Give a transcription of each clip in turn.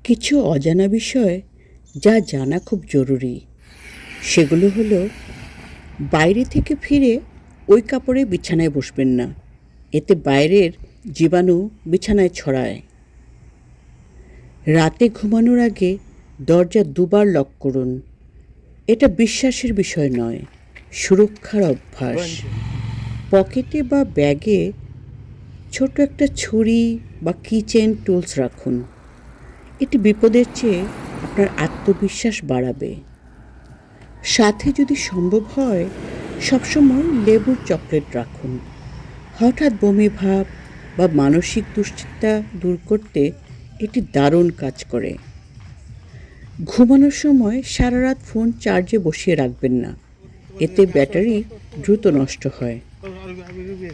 কিছু অজানা বিষয় যা জানা খুব জরুরি, সেগুলো হলো বাইরে থেকে ফিরে ওই কাপড়ে বিছানায় বসবেন না, এতে বাইরের জীবাণু বিছানায় ছড়ায়। রাতে ঘুমানোর আগে দরজা দুবার লক করুন, এটা বিশ্বাসের বিষয় নয়, সুরক্ষার অভ্যাস। পকেটে বা ব্যাগে ছোট একটা ছুরি বা কিচেন টুলস রাখুন, এটি বিপদের চেয়ে আপনার আত্মবিশ্বাস বাড়াবে। সাথে যদি সম্ভব হয় সবসময় লেবুর চকলেট রাখুন, হঠাৎ বমি ভাব বা মানসিক দুশ্চিন্তা দূর করতে এটি দারুণ কাজ করে। ঘুমানোর সময় সারা রাত ফোন চার্জে বসিয়ে রাখবেন না, এতে ব্যাটারি দ্রুত নষ্ট হয়।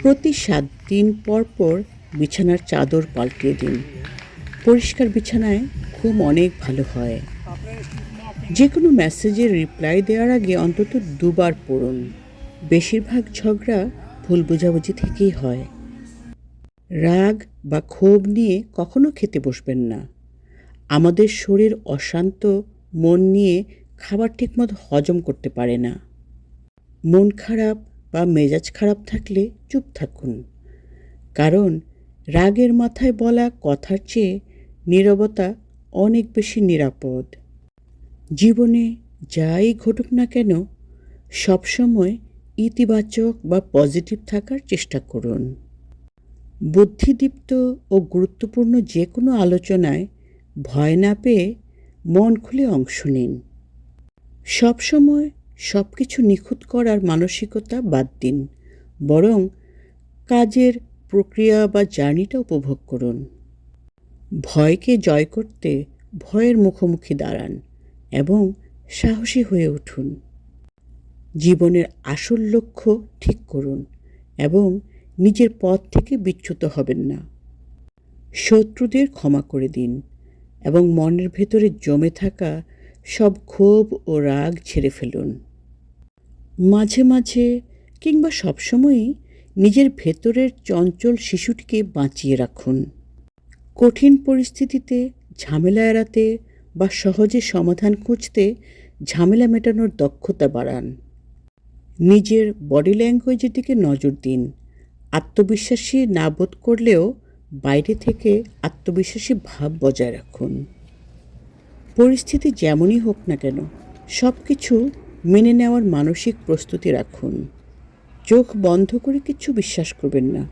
প্রতি 7 দিন পর পর বিছানার চাদর পাল্টিয়ে দিন, পরিষ্কার বিছানায় ঘুম অনেক ভালো হয়। যে কোনো মেসেজের রিপ্লাই দেওয়ার আগে অন্তত 2বার পড়ুন। বেশিরভাগ ঝগড়া ভুল বোঝাবুঝি থেকেই হয়। রাগ বা ক্ষোভ নিয়ে কখনো খেতে বসবেন না, আমাদের শরীর অশান্ত মন নিয়ে খাবার ঠিকমতো হজম করতে পারে না। মন খারাপ বা মেজাজ খারাপ থাকলে চুপ থাকুন, কারণ রাগের মাথায় বলা কথার চেয়ে নীরবতা অনেক বেশি নিরাপদ। জীবনে যাই ঘটুক না কেন সবসময় ইতিবাচক বা পজিটিভ থাকার চেষ্টা করুন। বুদ্ধিদীপ্ত ও গুরুত্বপূর্ণ যে কোনো আলোচনায় ভয় না পেয়ে মন খুলে অংশ নিন। সবসময় সব কিছু নিখুঁত করার মানসিকতা বাদ দিন, বরং কাজের প্রক্রিয়া বা জার্নিটা উপভোগ করুন। ভয়কে জয় করতে ভয়ের মুখোমুখি দাঁড়ান এবং সাহসী হয়ে উঠুন। জীবনের আসল লক্ষ্য ঠিক করুন এবং নিজের পথ থেকে বিচ্যুত হবেন না। শত্রুদের ক্ষমা করে দিন এবং মনের ভেতরে জমে থাকা সব ক্ষোভ ও রাগ ঝেড়ে ফেলুন। মাঝে মাঝে কিংবা সবসময়ই নিজের ভেতরের চঞ্চল শিশুটিকে বাঁচিয়ে রাখুন। কঠিন পরিস্থিতিতে ঝামেলা এড়াতে বা সহজে সমাধান খুঁজতে ঝামেলা মেটানোর দক্ষতা বাড়ান। নিজের বডি ল্যাঙ্গুয়েজের দিকে নজর দিন, আত্মবিশ্বাসী না বোধ করলেও বাইরে থেকে আত্মবিশ্বাসী ভাব বজায় রাখুন। পরিস্থিতি যেমনই হোক না কেন সব কিছু মেনে নেওয়ার মানসিক প্রস্তুতি রাখুন। চোখ বন্ধ করে কিছু বিশ্বাস করবেন না,